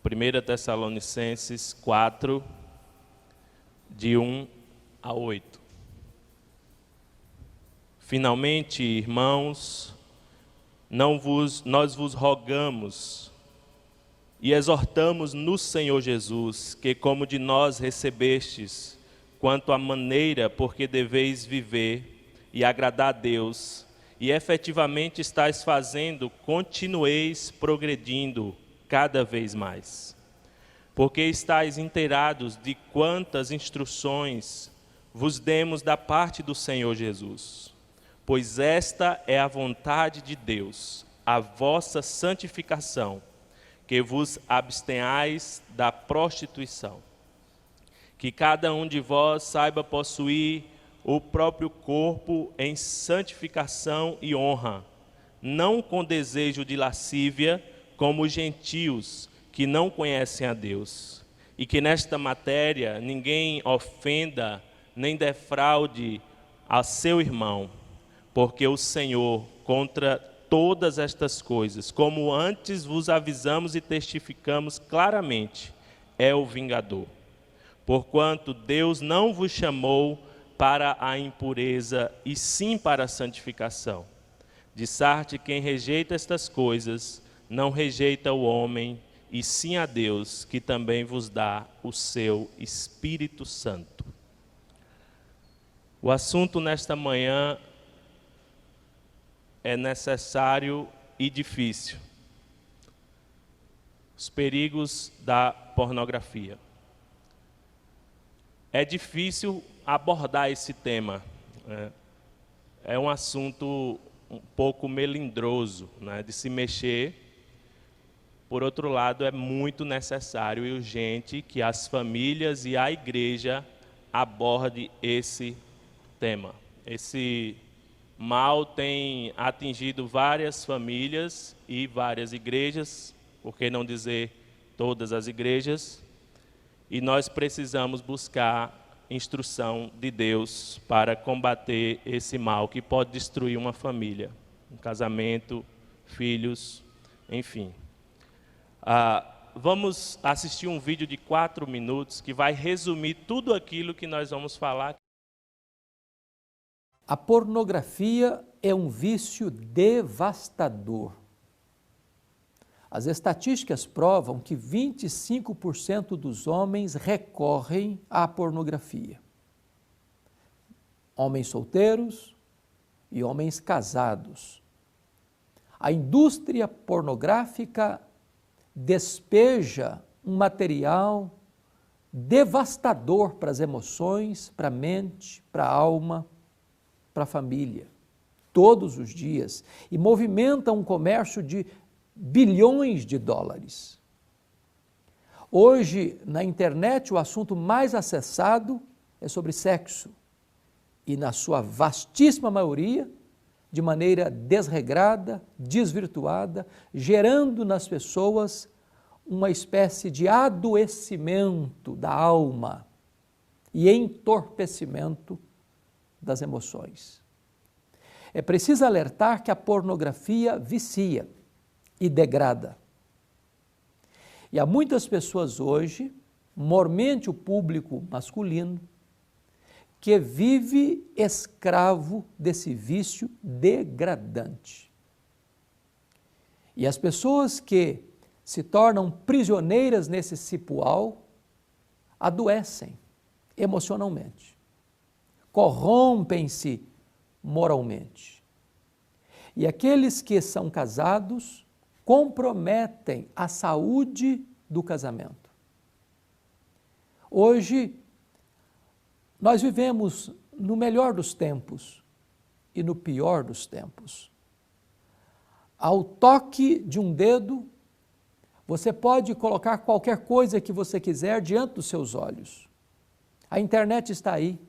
1 Tessalonicenses 4, de 1 a 8. Finalmente, irmãos, nós vos rogamos e exortamos no Senhor Jesus, que como de nós recebestes, quanto à maneira por que deveis viver e agradar a Deus, e efetivamente estáis fazendo, continueis progredindo cada vez mais. Porque estáis inteirados de quantas instruções vos demos da parte do Senhor Jesus. Pois esta é a vontade de Deus, a vossa santificação, que vos abstenhais da prostituição. Que cada um de vós saiba possuir o próprio corpo em santificação e honra, não com desejo de lascívia, como os gentios que não conhecem a Deus. E que nesta matéria ninguém ofenda nem defraude a seu irmão, porque o Senhor, contra todas estas coisas, como antes vos avisamos e testificamos claramente, é o vingador. Porquanto Deus não vos chamou para a impureza, e sim para a santificação. De sorte quem rejeita estas coisas, não rejeita o homem, e sim a Deus, que também vos dá o seu Espírito Santo. O assunto nesta manhã é necessário e difícil. Os perigos da pornografia. É difícil abordar esse tema. É um assunto um pouco melindroso, né, de se mexer. Por outro lado, é muito necessário e urgente que as famílias e a igreja abordem esse tema. Esse mal tem atingido várias famílias e várias igrejas, por que não dizer todas as igrejas, e nós precisamos buscar instrução de Deus para combater esse mal que pode destruir uma família, um casamento, filhos, enfim. Vamos assistir um vídeo de 4 minutos que vai resumir tudo aquilo que nós vamos falar. A pornografia é um vício devastador. As estatísticas provam que 25% dos homens recorrem à pornografia. Homens solteiros e homens casados. A indústria pornográfica despeja um material devastador para as emoções, para a mente, para a alma, para a família, todos os dias, e movimenta um comércio de bilhões de dólares. Hoje, na internet, o assunto mais acessado é sobre sexo, e na sua vastíssima maioria, de maneira desregrada, desvirtuada, gerando nas pessoas uma espécie de adoecimento da alma e entorpecimento das emoções. É preciso alertar que a pornografia vicia e degrada. E há muitas pessoas hoje, mormente o público masculino, que vive escravo desse vício degradante. E as pessoas que se tornam prisioneiras nesse cipoal adoecem emocionalmente, corrompem-se moralmente. E aqueles que são casados comprometem a saúde do casamento. Hoje, nós vivemos no melhor dos tempos e no pior dos tempos. Ao toque de um dedo, você pode colocar qualquer coisa que você quiser diante dos seus olhos. A internet está aí,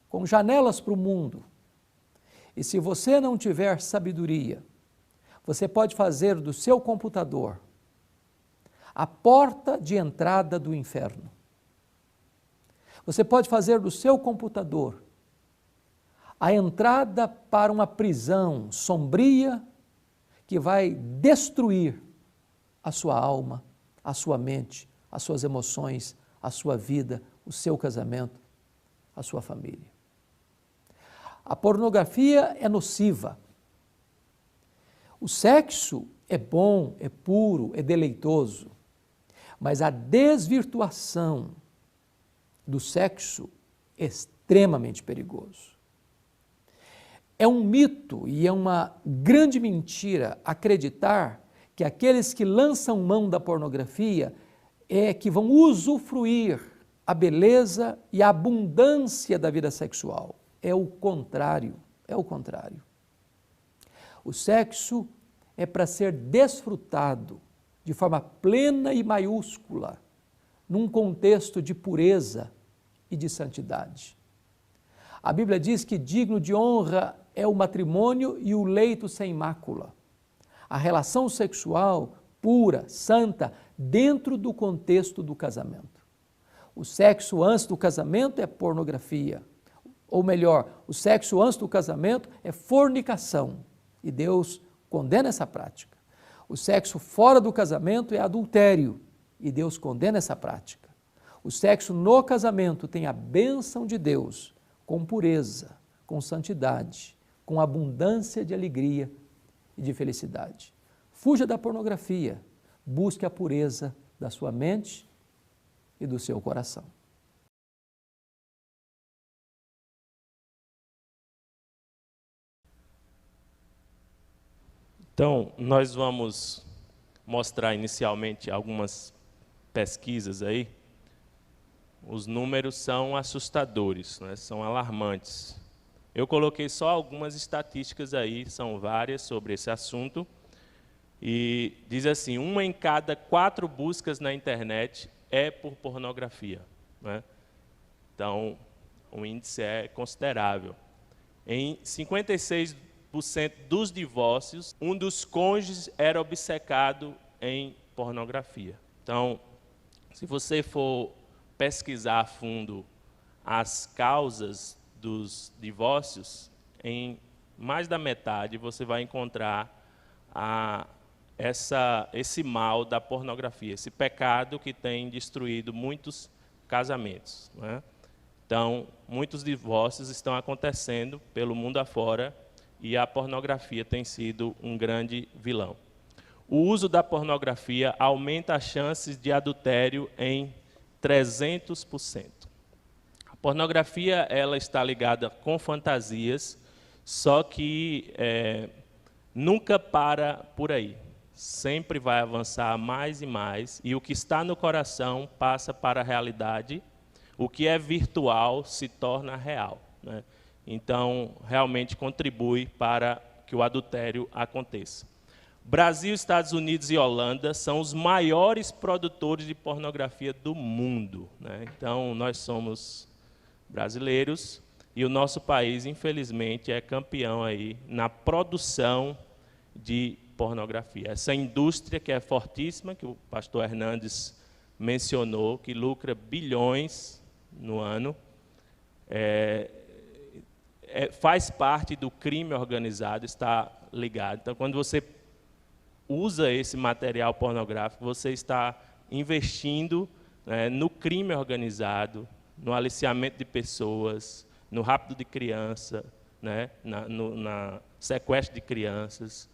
com janelas para o mundo. E se você não tiver sabedoria, você pode fazer do seu computador a porta de entrada do inferno. Você pode fazer do seu computador a entrada para uma prisão sombria que vai destruir a sua alma, a sua mente, as suas emoções, a sua vida, o seu casamento, a sua família. A pornografia é nociva. O sexo é bom, é puro, é deleitoso, mas a desvirtuação do sexo é extremamente perigoso. É um mito e é uma grande mentira acreditar que aqueles que lançam mão da pornografia é que vão usufruir a beleza e a abundância da vida sexual. É o contrário, é o contrário. O sexo é para ser desfrutado de forma plena e maiúscula, num contexto de pureza e de santidade. A Bíblia diz que digno de honra é o matrimônio e o leito sem mácula. A relação sexual pura, santa, dentro do contexto do casamento. O sexo antes do casamento é pornografia. Ou melhor, o sexo antes do casamento é fornicação. E Deus condena essa prática. O sexo fora do casamento é adultério. E Deus condena essa prática. O sexo no casamento tem a bênção de Deus, com pureza, com santidade, com abundância de alegria e de felicidade. Fuja da pornografia, busque a pureza da sua mente e do seu coração. Então, nós vamos mostrar inicialmente algumas pesquisas aí. Os números são assustadores, né? São alarmantes. Eu coloquei só algumas estatísticas aí, são várias sobre esse assunto. E diz assim, 1 em cada 4 buscas na internet é por pornografia, né? Então, o índice é considerável. Em 56% dos divórcios, um dos cônjuges era obcecado em pornografia. Então, se você for pesquisar a fundo as causas dos divórcios, em mais da metade você vai encontrar esse mal da pornografia, esse pecado que tem destruído muitos casamentos, né? Então, muitos divórcios estão acontecendo pelo mundo afora e a pornografia tem sido um grande vilão. O uso da pornografia aumenta as chances de adultério em 300%. A pornografia ela está ligada com fantasias, só que nunca para por aí. Sempre vai avançar mais e mais, e o que está no coração passa para a realidade, o que é virtual se torna real, né? Então, realmente contribui para que o adultério aconteça. Brasil, Estados Unidos e Holanda são os maiores produtores de pornografia do mundo, né? Então, nós somos brasileiros e o nosso país, infelizmente, é campeão aí na produção de pornografia. Essa indústria que é fortíssima, que o pastor Hernandes mencionou, que lucra bilhões no ano, faz parte do crime organizado, está ligado. Então, quando você usa esse material pornográfico, você está investindo, né, no crime organizado, no aliciamento de pessoas, no rapto de criança, né, na sequestro de crianças,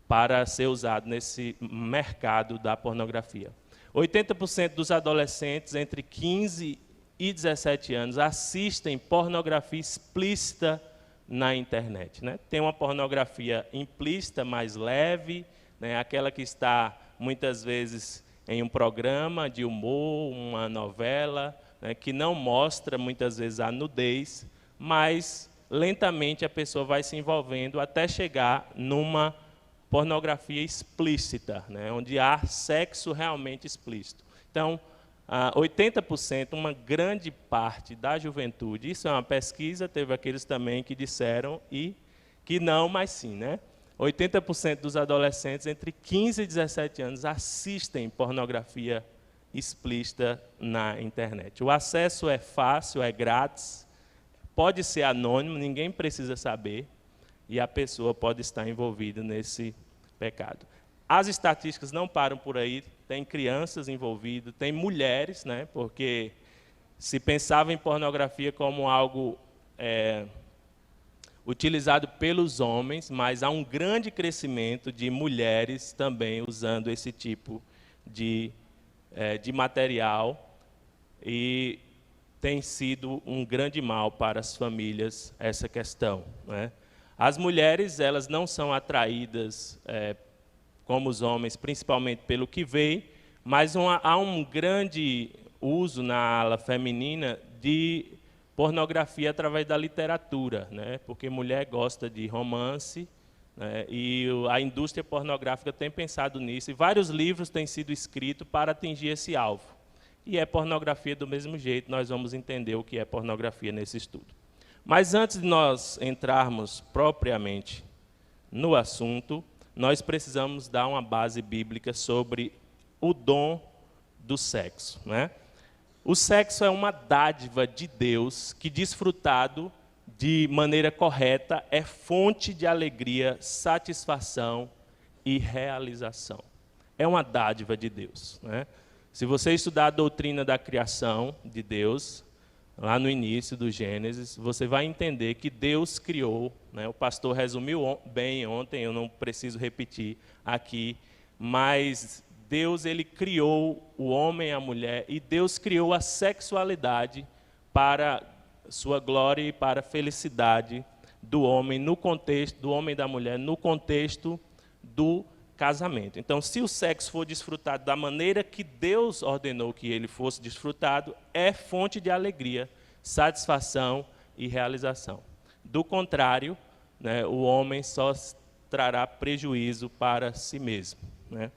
para ser usado nesse mercado da pornografia. 80% dos adolescentes entre 15 e 17 anos assistem pornografia explícita na internet, né? Tem uma pornografia implícita, mais leve, né? Aquela que está, muitas vezes, em um programa de humor, uma novela, né? Que não mostra, muitas vezes, a nudez, mas, lentamente, a pessoa vai se envolvendo até chegar numa pornografia explícita, né? Onde há sexo realmente explícito. Então, 80%, uma grande parte da juventude, isso é uma pesquisa, teve aqueles também que disseram e que não, mas sim, né? 80% dos adolescentes entre 15 e 17 anos assistem pornografia explícita na internet. O acesso é fácil, é grátis, pode ser anônimo, ninguém precisa saber, e a pessoa pode estar envolvida nesse pecado. As estatísticas não param por aí, tem crianças envolvidas, tem mulheres, né, porque se pensava em pornografia como algo utilizado pelos homens, mas há um grande crescimento de mulheres também usando esse tipo de material, e tem sido um grande mal para as famílias essa questão, né? As mulheres, elas não são atraídas como os homens, principalmente pelo que veem, mas há um grande uso na ala feminina de pornografia através da literatura, né? Porque mulher gosta de romance, né? E a indústria pornográfica tem pensado nisso, e vários livros têm sido escritos para atingir esse alvo. E é pornografia do mesmo jeito, nós vamos entender o que é pornografia nesse estudo. Mas antes de nós entrarmos propriamente no assunto, nós precisamos dar uma base bíblica sobre o dom do sexo, né? O sexo é uma dádiva de Deus que, desfrutado de maneira correta, é fonte de alegria, satisfação e realização. É uma dádiva de Deus, né? Se você estudar a doutrina da criação de Deus, lá no início do Gênesis, você vai entender que Deus criou, né? O pastor resumiu bem ontem, eu não preciso repetir aqui, mas Deus, ele criou o homem e a mulher, e Deus criou a sexualidade para sua glória e para a felicidade do homem, no contexto do homem e da mulher, no contexto do casamento. Então, se o sexo for desfrutado da maneira que Deus ordenou que ele fosse desfrutado, é fonte de alegria, satisfação e realização. Do contrário, né, o homem só trará prejuízo para si mesmo, né?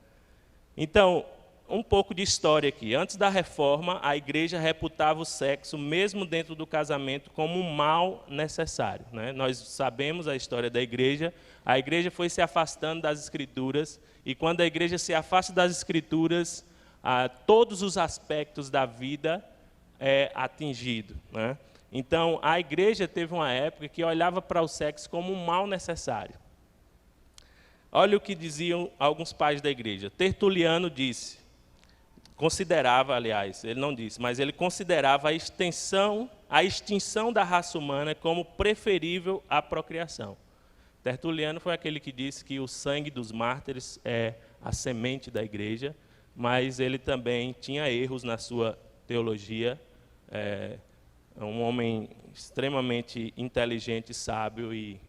Então, um pouco de história aqui. Antes da reforma, a igreja reputava o sexo, mesmo dentro do casamento, como um mal necessário, né? Nós sabemos a história da igreja. A igreja foi se afastando das Escrituras, e quando a igreja se afasta das Escrituras, todos os aspectos da vida é atingido, né? Então, a igreja teve uma época que olhava para o sexo como um mal necessário. Olha o que diziam alguns pais da igreja. Tertuliano disse, considerava, aliás, ele não disse, mas ele considerava a extinção da raça humana como preferível à procriação. Tertuliano foi aquele que disse que o sangue dos mártires é a semente da igreja, mas ele também tinha erros na sua teologia. Um homem extremamente inteligente e sábio, e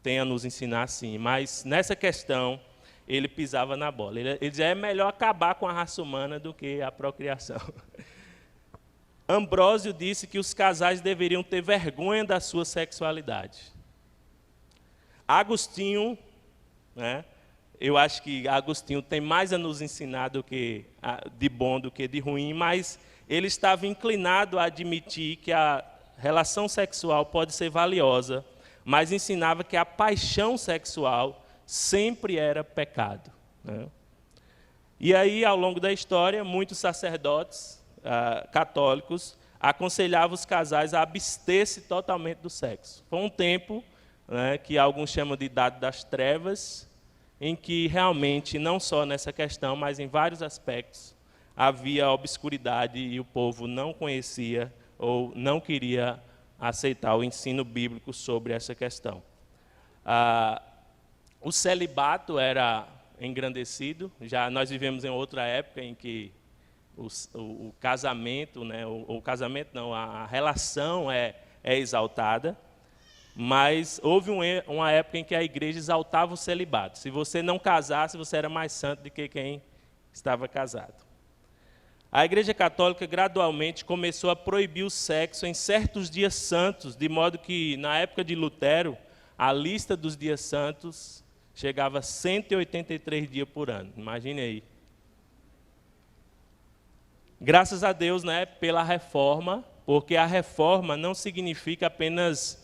tem a nos ensinar sim, mas nessa questão ele pisava na bola. Ele dizia, é melhor acabar com a raça humana do que a procriação. Ambrósio disse que os casais deveriam ter vergonha da sua sexualidade. Agostinho, né, eu acho que Agostinho tem mais a nos ensinar de bom do que de ruim, mas ele estava inclinado a admitir que a relação sexual pode ser valiosa, mas ensinava que a paixão sexual sempre era pecado, né? E aí, ao longo da história, muitos sacerdotes católicos aconselhavam os casais a abster-se totalmente do sexo. Foi um tempo, né, que alguns chamam de Idade das Trevas, em que realmente, não só nessa questão, mas em vários aspectos, havia obscuridade e o povo não conhecia ou não queria aceitar o ensino bíblico sobre essa questão. O celibato era engrandecido. Já nós vivemos em outra época em que o casamento, né, o casamento não, a relação é exaltada, mas houve uma época em que a igreja exaltava o celibato. Se você não casasse, você era mais santo do que quem estava casado. A Igreja Católica gradualmente começou a proibir o sexo em certos dias santos, de modo que, na época de Lutero, a lista dos dias santos chegava a 183 dias por ano. Imagine aí. Graças a Deus, né, pela reforma, porque a reforma não significa apenas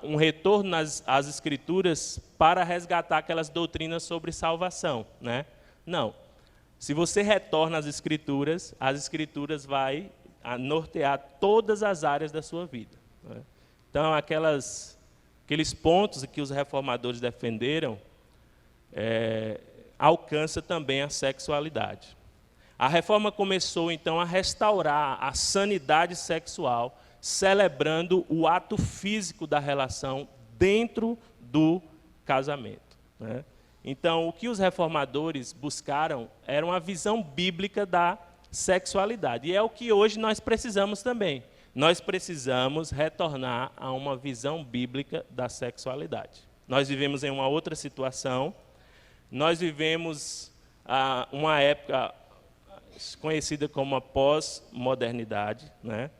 um retorno às Escrituras para resgatar aquelas doutrinas sobre salvação, né? Não. Se você retorna às Escrituras vai nortear todas as áreas da sua vida, né? Então, aqueles pontos que os reformadores defenderam, alcança também a sexualidade. A reforma começou, então, a restaurar a sanidade sexual, celebrando o ato físico da relação dentro do casamento, né? Então, o que os reformadores buscaram era uma visão bíblica da sexualidade. E é o que hoje nós precisamos também. Nós precisamos retornar a uma visão bíblica da sexualidade. Nós vivemos em uma outra situação. Nós vivemos uma época conhecida como a pós-modernidade, né?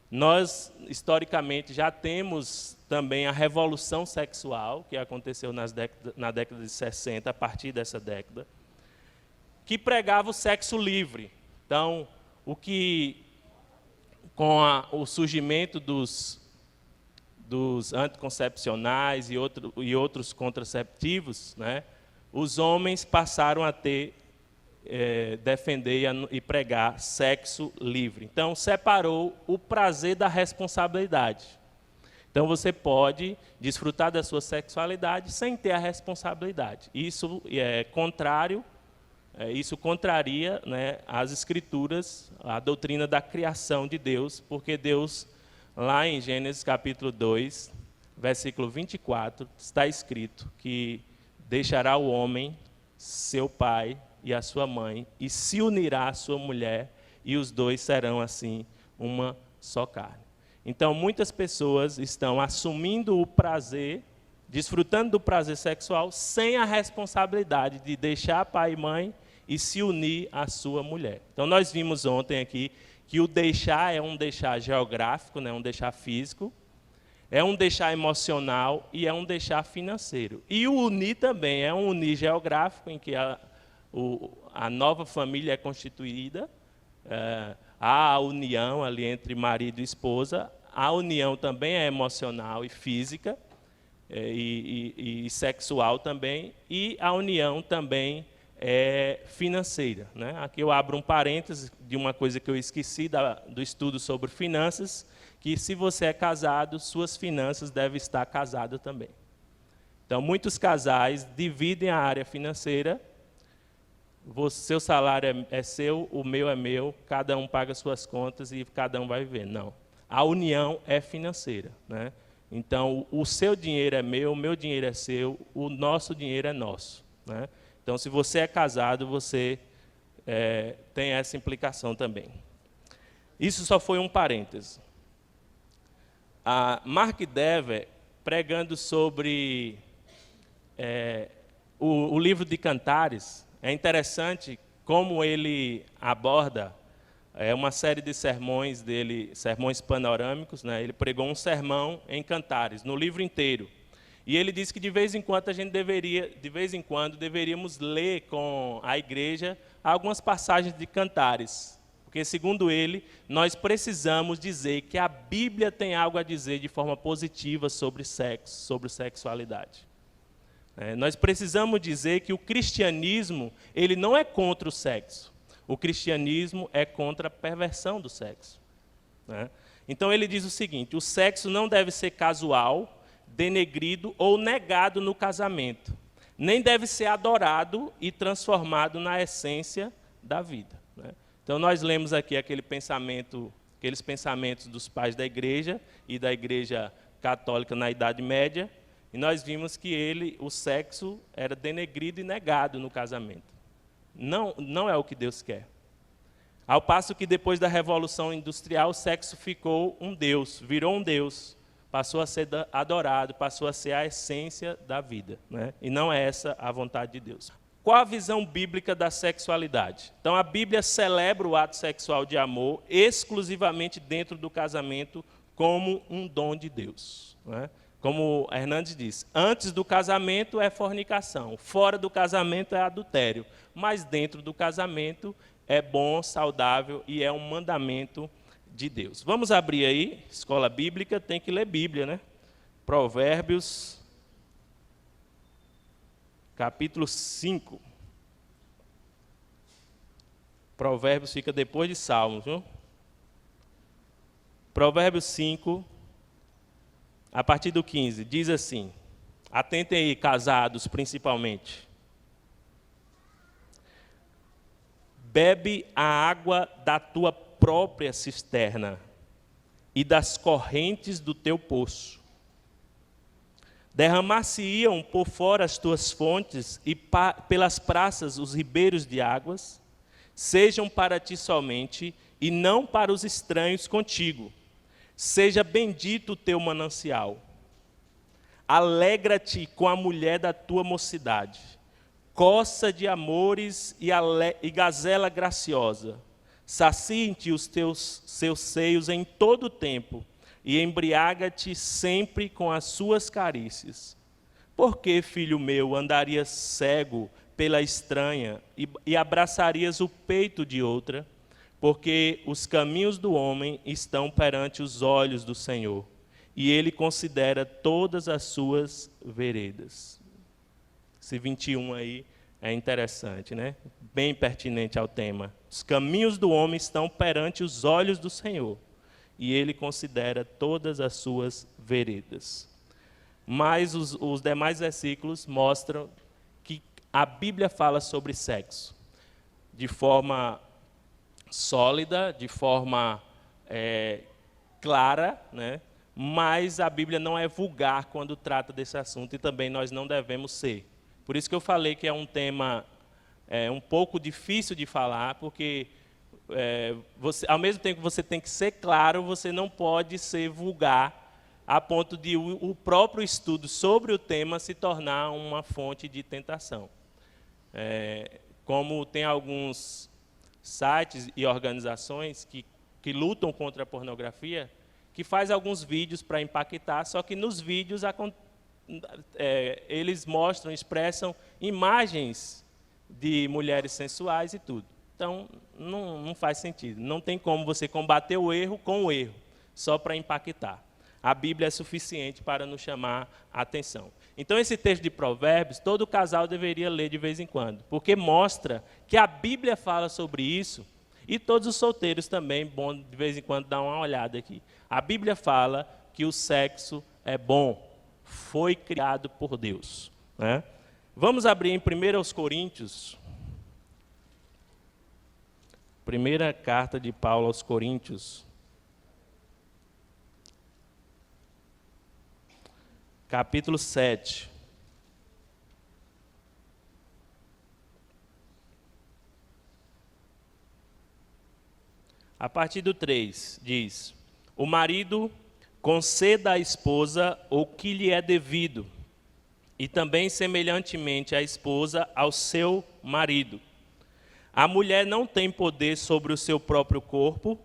Nós, historicamente, já temos também a revolução sexual, que aconteceu na década de 60, a partir dessa década, que pregava o sexo livre. Então, com o surgimento dos anticoncepcionais e outros contraceptivos, né, os homens passaram a defender e pregar sexo livre. Então, separou o prazer da responsabilidade. Então, você pode desfrutar da sua sexualidade sem ter a responsabilidade. Isso isso contraria, né, as Escrituras, a doutrina da criação de Deus, porque Deus, lá em Gênesis capítulo 2, versículo 24, está escrito que deixará o homem, seu pai e a sua mãe, e se unirá à sua mulher, e os dois serão, assim, uma só carne. Então, muitas pessoas estão assumindo o prazer, desfrutando do prazer sexual, sem a responsabilidade de deixar pai e mãe e se unir à sua mulher. Então, nós vimos ontem aqui que o deixar é um deixar geográfico, né, um deixar físico, é um deixar emocional e é um deixar financeiro. E o unir também é um unir geográfico, em que a nova família é constituída, há a união ali entre marido e esposa, a união também é emocional e física, e sexual também, e a união também é financeira, né? Aqui eu abro um parênteses de uma coisa que eu esqueci do estudo sobre finanças, que se você é casado, suas finanças devem estar casadas também. Então, muitos casais dividem a área financeira. Seu salário é seu, o meu é meu, cada um paga suas contas e cada um vai viver. Não. A união é financeira, né? Então, o seu dinheiro é meu, o meu dinheiro é seu, o nosso dinheiro é nosso, né? Então, se você é casado, você tem essa implicação também. Isso só foi um parêntese. A Mark Dever, pregando sobre o livro de Cantares, é interessante como ele aborda uma série de sermões dele, sermões panorâmicos, né? Ele pregou um sermão em Cantares, no livro inteiro. E ele disse que de vez em quando deveríamos ler com a igreja algumas passagens de Cantares, porque segundo ele, nós precisamos dizer que a Bíblia tem algo a dizer de forma positiva sobre sexo, sobre sexualidade. Nós precisamos dizer que o cristianismo, ele não é contra o sexo. O cristianismo é contra a perversão do sexo, né? Então ele diz o seguinte: o sexo não deve ser casual, denegrido ou negado no casamento, nem deve ser adorado e transformado na essência da vida, né? Então nós lemos aqui aqueles pensamentos dos pais da igreja e da igreja católica na Idade Média, e nós vimos que o sexo era denegrido e negado no casamento. Não é o que Deus quer. Ao passo que depois da Revolução Industrial, o sexo ficou um Deus, virou um Deus, passou a ser adorado, passou a ser a essência da vida, né? E não é essa a vontade de Deus. Qual a visão bíblica da sexualidade? Então, a Bíblia celebra o ato sexual de amor exclusivamente dentro do casamento como um dom de Deus, né? Como Hernandes diz, antes do casamento é fornicação, fora do casamento é adultério, mas dentro do casamento é bom, saudável e é um mandamento de Deus. Vamos abrir aí, escola bíblica, tem que ler Bíblia, né? Provérbios, capítulo 5. Provérbios fica depois de Salmos, viu? Provérbios 5, a partir do 15, diz assim, atentem aí, casados principalmente. bebe a água da tua própria cisterna e das correntes do teu poço. Derramar-se-iam por fora as tuas fontes e pelas praças os ribeiros de águas, sejam para ti somente e não para os estranhos contigo. Seja bendito o teu manancial. Alegra-te com a mulher da tua mocidade, coça de amores e gazela graciosa. Saciem-te os seus seios em todo o tempo, e embriaga-te sempre com as suas carícias. Por que, filho meu, andarias cego pela estranha e abraçarias o peito de outra? Porque os caminhos do homem estão perante os olhos do Senhor, e ele considera todas as suas veredas. Esse 21 aí é interessante, né? Bem pertinente ao tema. Os caminhos do homem estão perante os olhos do Senhor, e ele considera todas as suas veredas. Mas os demais versículos mostram que a Bíblia fala sobre sexo de forma sólida, de forma clara, né? Mas a Bíblia não é vulgar quando trata desse assunto, e também nós não devemos ser. Por isso que eu falei que é um tema um pouco difícil de falar, porque ao mesmo tempo que você tem que ser claro, você não pode ser vulgar a ponto de o próprio estudo sobre o tema se tornar uma fonte de tentação. Como tem alguns sites e organizações que lutam contra a pornografia, que faz alguns vídeos para impactar, só que nos vídeos eles mostram, expressam imagens de mulheres sensuais e tudo. Então, não faz sentido. Não tem como você combater o erro com o erro, só para impactar. A Bíblia é suficiente para nos chamar a atenção. Então, esse texto de Provérbios, todo casal deveria ler de vez em quando, porque mostra que a Bíblia fala sobre isso, e todos os solteiros também, bom de vez em quando dar uma olhada aqui. A Bíblia fala que o sexo é bom, foi criado por Deus, né? Vamos abrir em 1 Coríntios, primeira carta de Paulo aos Coríntios, capítulo 7. A partir do 3, diz: o marido conceda à esposa o que lhe é devido, e também semelhantemente a esposa ao seu marido. A mulher não tem poder sobre o seu próprio corpo,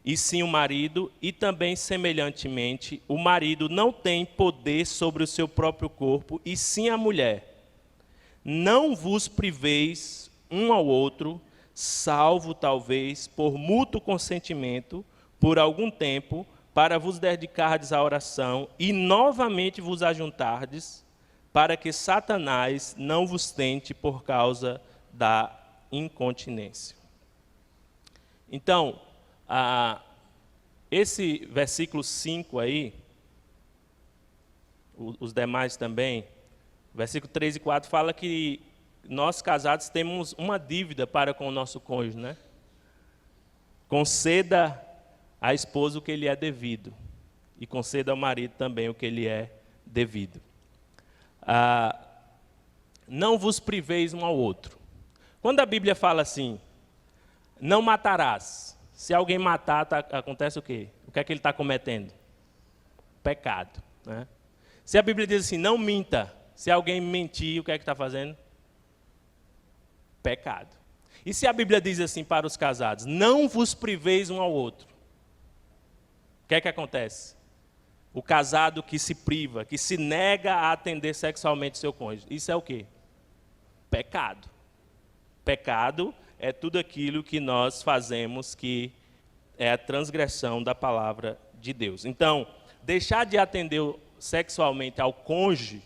e sim o marido, e também semelhantemente o marido não tem poder sobre o seu próprio corpo, e sim a mulher. Não vos priveis um ao outro, salvo talvez por mútuo consentimento, por algum tempo, para vos dedicardes à oração e novamente vos ajuntardes, para que Satanás não vos tente por causa da incontinência. Então, esse versículo 5 aí, os demais também, versículo 3 e 4 fala que nós casados temos uma dívida para com o nosso cônjuge, né? Conceda à esposa o que lhe é devido, e conceda ao marido também o que lhe é devido. Não vos priveis um ao outro. Quando a Bíblia fala assim, não matarás, se alguém matar, acontece o quê? O que é que ele está cometendo? Pecado, né? Se a Bíblia diz assim, não minta, se alguém mentir, o que é que está fazendo? Pecado. E se a Bíblia diz assim para os casados, não vos priveis um ao outro, o que é que acontece? O casado que se priva, que se nega a atender sexualmente seu cônjuge, isso é o quê? Pecado. Pecado é tudo aquilo que nós fazemos que é a transgressão da palavra de Deus. Então, deixar de atender sexualmente ao cônjuge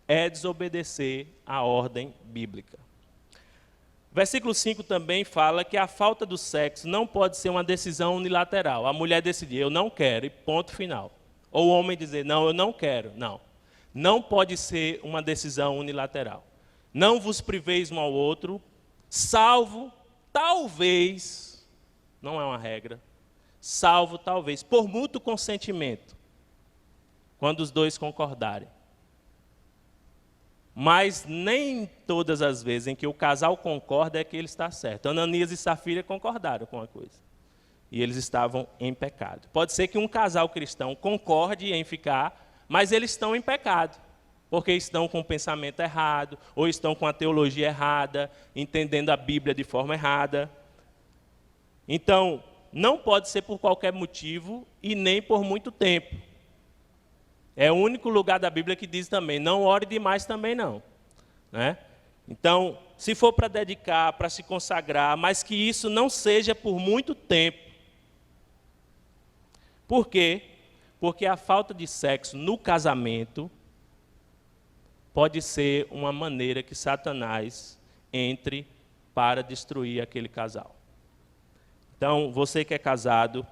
é desobedecer à ordem bíblica. Versículo 5 também fala que a falta do sexo não pode ser uma decisão unilateral. A mulher decidir, eu não quero, e ponto final. Ou o homem dizer, não, eu não quero. Não. Não pode ser uma decisão unilateral. Não vos priveis um ao outro, salvo talvez, não é uma regra, salvo talvez, por mútuo consentimento, quando os dois concordarem. Mas nem todas as vezes em que o casal concorda é que ele está certo. Ananias e Safira concordaram com a coisa. E eles estavam em pecado. Pode ser que um casal cristão concorde em ficar, mas eles estão em pecado, porque estão com o pensamento errado, ou estão com a teologia errada, entendendo a Bíblia de forma errada. Então, não pode ser por qualquer motivo e nem por muito tempo. É o único lugar da Bíblia que diz também, não ore demais também não. Né? Então, se for para dedicar, para se consagrar, mas que isso não seja por muito tempo. Por quê? Porque a falta de sexo no casamento pode ser uma maneira que Satanás entre para destruir aquele casal. Então, você que é casado,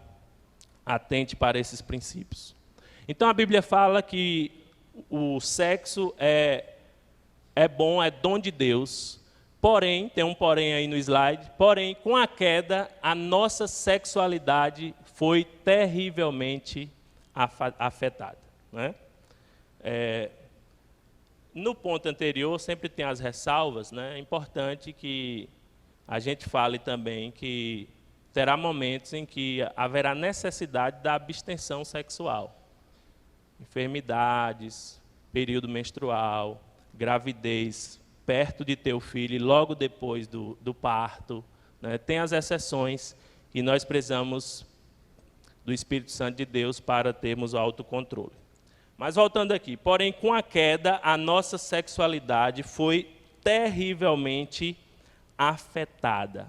atente para esses princípios. Então, a Bíblia fala que o sexo é bom, é dom de Deus, porém, tem um porém aí no slide, porém, com a queda, a nossa sexualidade foi terrivelmente afetada. Né? No ponto anterior, sempre tem as ressalvas, né? É importante que a gente fale também que terá momentos em que haverá necessidade da abstenção sexual. Enfermidades, período menstrual, gravidez, perto de ter o filho e logo depois do parto. Né? Tem as exceções e nós precisamos do Espírito Santo de Deus para termos o autocontrole. Mas voltando aqui, porém com a queda, a nossa sexualidade foi terrivelmente afetada.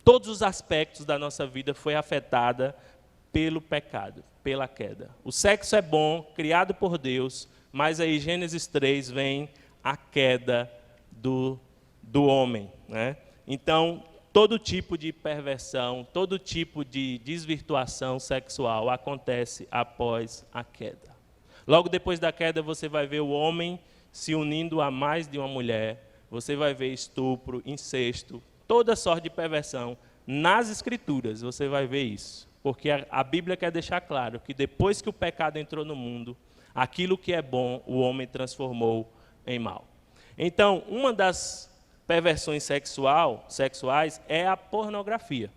Todos os aspectos da nossa vida foi afetada pelo pecado, pela queda. O sexo é bom, criado por Deus, mas aí Gênesis 3 vem a queda do homem. Né? Então, todo tipo de perversão, todo tipo de desvirtuação sexual acontece após a queda. Logo depois da queda, você vai ver o homem se unindo a mais de uma mulher, você vai ver estupro, incesto, toda sorte de perversão. Nas Escrituras você vai ver isso, porque a Bíblia quer deixar claro que depois que o pecado entrou no mundo, aquilo que é bom, o homem transformou em mal. Então, uma das perversões sexuais é a pornografia.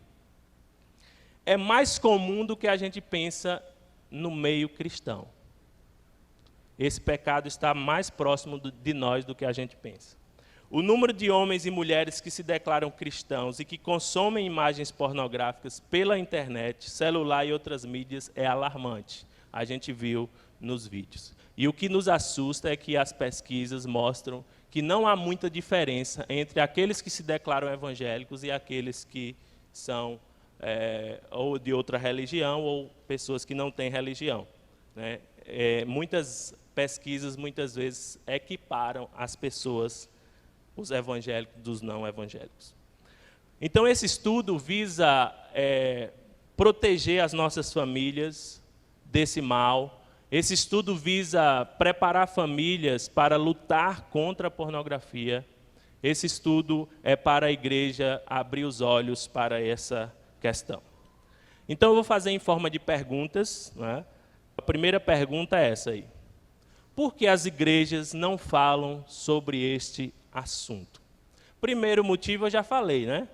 É mais comum do que a gente pensa no meio cristão. Esse pecado está mais próximo de nós do que a gente pensa. O número de homens e mulheres que se declaram cristãos e que consomem imagens pornográficas pela internet, celular e outras mídias é alarmante. A gente viu nos vídeos. E o que nos assusta é que as pesquisas mostram que não há muita diferença entre aqueles que se declaram evangélicos e aqueles que são ou de outra religião ou pessoas que não têm religião. Né? Muitas pesquisas, muitas vezes, equiparam as pessoas, os evangélicos dos não evangélicos. Então, esse estudo visa proteger as nossas famílias desse mal. Esse estudo visa preparar famílias para lutar contra a pornografia. Esse estudo é para a igreja abrir os olhos para essa questão. Então, eu vou fazer em forma de perguntas. Né? A primeira pergunta é essa aí. Por que as igrejas não falam sobre este assunto? Primeiro motivo eu já falei, né?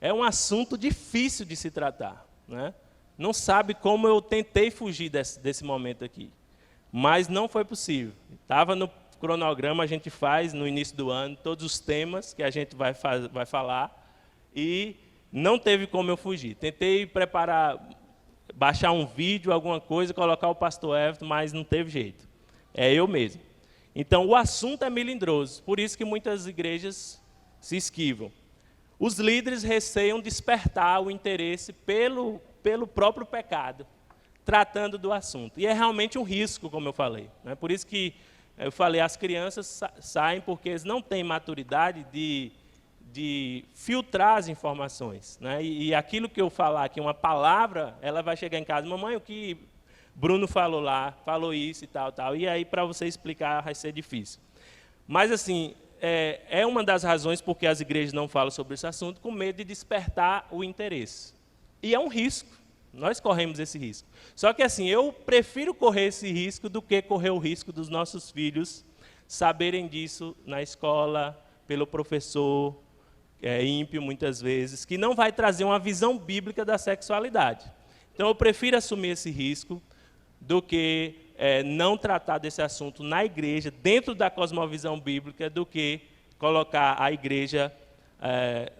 É um assunto difícil de se tratar. Né? Não sabe como eu tentei fugir desse momento aqui. Mas não foi possível. Estava no cronograma, a gente faz no início do ano todos os temas que a gente vai falar e não teve como eu fugir. Tentei preparar, baixar um vídeo, alguma coisa, colocar o pastor Everton, mas não teve jeito. É eu mesmo. Então, o assunto é melindroso, por isso que muitas igrejas se esquivam. Os líderes receiam despertar o interesse pelo próprio pecado, tratando do assunto. E é realmente um risco, como eu falei. Né? Por isso que eu falei, as crianças saem porque eles não têm maturidade de filtrar as informações. Né? E aquilo que eu falar aqui, uma palavra, ela vai chegar em casa, mamãe, o que Bruno falou lá, falou isso e tal, tal. E aí, para você explicar, vai ser difícil. Mas, assim, é uma das razões porque as igrejas não falam sobre esse assunto, com medo de despertar o interesse. E é um risco, nós corremos esse risco. Só que assim, eu prefiro correr esse risco do que correr o risco dos nossos filhos saberem disso na escola, pelo professor, ímpio muitas vezes, que não vai trazer uma visão bíblica da sexualidade. Então, eu prefiro assumir esse risco do que não tratar desse assunto na igreja, dentro da cosmovisão bíblica, do que colocar a igreja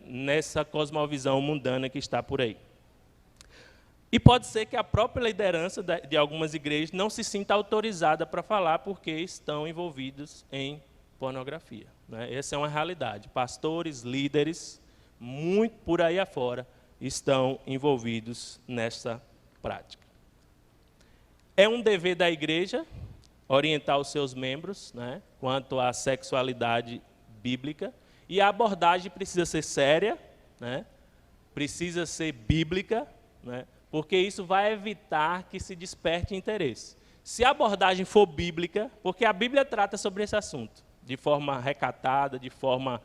nessa cosmovisão mundana que está por aí. E pode ser que a própria liderança de algumas igrejas não se sinta autorizada para falar porque estão envolvidos em pornografia, né? Essa é uma realidade. Pastores, líderes, muito por aí afora, estão envolvidos nessa prática. É um dever da igreja orientar os seus membros, né, quanto à sexualidade bíblica, e a abordagem precisa ser séria, né, precisa ser bíblica, né, porque isso vai evitar que se desperte interesse. Se a abordagem for bíblica, porque a Bíblia trata sobre esse assunto, de forma recatada, de forma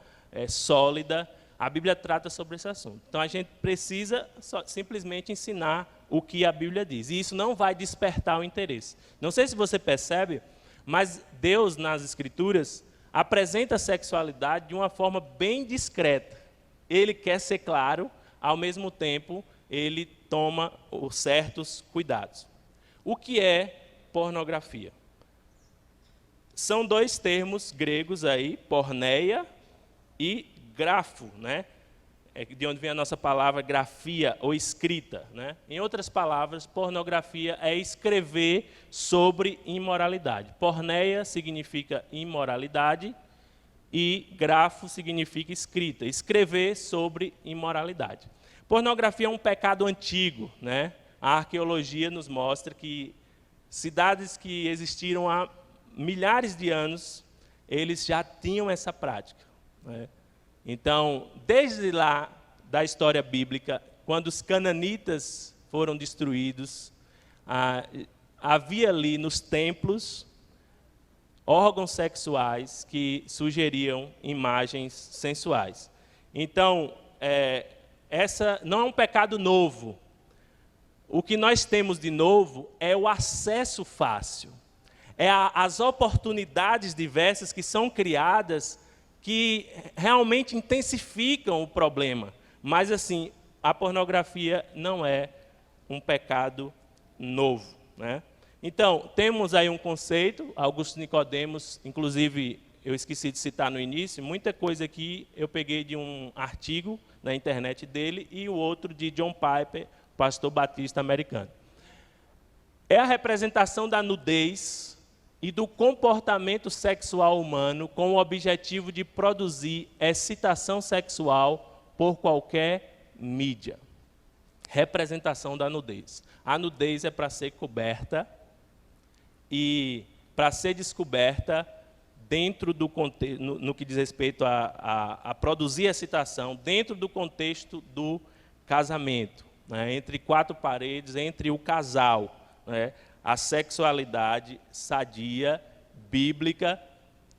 sólida, a Bíblia trata sobre esse assunto. Então, a gente precisa simplesmente ensinar o que a Bíblia diz. E isso não vai despertar o interesse. Não sei se você percebe, mas Deus, nas Escrituras, apresenta a sexualidade de uma forma bem discreta. Ele quer ser claro, ao mesmo tempo, ele toma os certos cuidados. O que é pornografia? São dois termos gregos aí, porneia e grafo, né? É de onde vem a nossa palavra grafia ou escrita, né? Em outras palavras, pornografia é escrever sobre imoralidade. Porneia significa imoralidade e grafo significa escrita, escrever sobre imoralidade. Pornografia é um pecado antigo, né? A arqueologia nos mostra que cidades que existiram há milhares de anos, eles já tinham essa prática, né? Então, desde lá da história bíblica, quando os cananitas foram destruídos, havia ali nos templos órgãos sexuais que sugeriam imagens sensuais. Então, essa não é um pecado novo. O que nós temos de novo é o acesso fácil. As oportunidades diversas que são criadas que realmente intensificam o problema. Mas, assim, a pornografia não é um pecado novo, né? Então, temos aí um conceito, Augusto Nicodemos, inclusive, eu esqueci de citar no início, muita coisa aqui eu peguei de um artigo na internet dele e o outro de John Piper, pastor batista americano. É a representação da nudez e do comportamento sexual humano com o objetivo de produzir excitação sexual por qualquer mídia. Representação da nudez. A nudez é para ser coberta e para ser descoberta dentro do contexto, no que diz respeito a produzir excitação, dentro do contexto do casamento, né, entre quatro paredes, entre o casal, né, a sexualidade sadia, bíblica,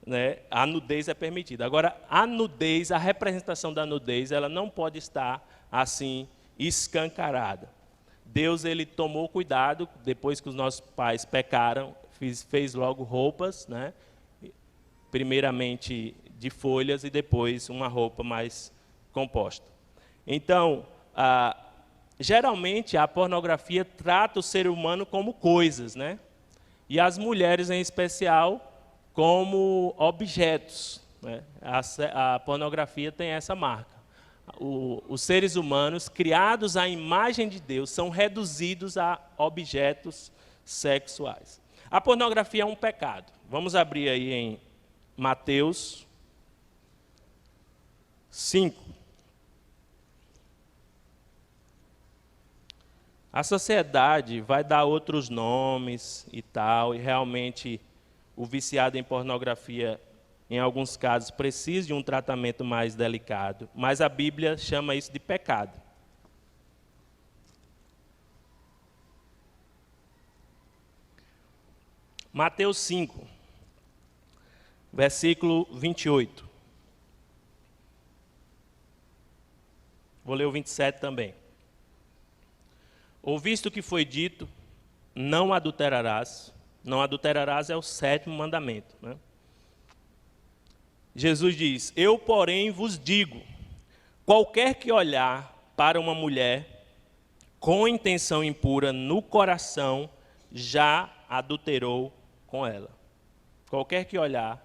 né, a nudez é permitida. Agora, a nudez, a representação da nudez, ela não pode estar assim escancarada. Deus, ele tomou cuidado, depois que os nossos pais pecaram, fez logo roupas, né, primeiramente de folhas e depois uma roupa mais composta. Então, geralmente a pornografia trata o ser humano como coisas, né? E as mulheres em especial como objetos, né? A pornografia tem essa marca. Os seres humanos criados à imagem de Deus são reduzidos a objetos sexuais. A pornografia é um pecado. Vamos abrir aí em Mateus 5. A sociedade vai dar outros nomes e tal, e realmente o viciado em pornografia, em alguns casos, precisa de um tratamento mais delicado, mas a Bíblia chama isso de pecado. Mateus 5, versículo 28. Vou ler o 27 também. Ouviste o que foi dito, não adulterarás. Não adulterarás é o 7º mandamento, né? Jesus diz, eu, porém, vos digo, qualquer que olhar para uma mulher com intenção impura no coração, já adulterou com ela. Qualquer que olhar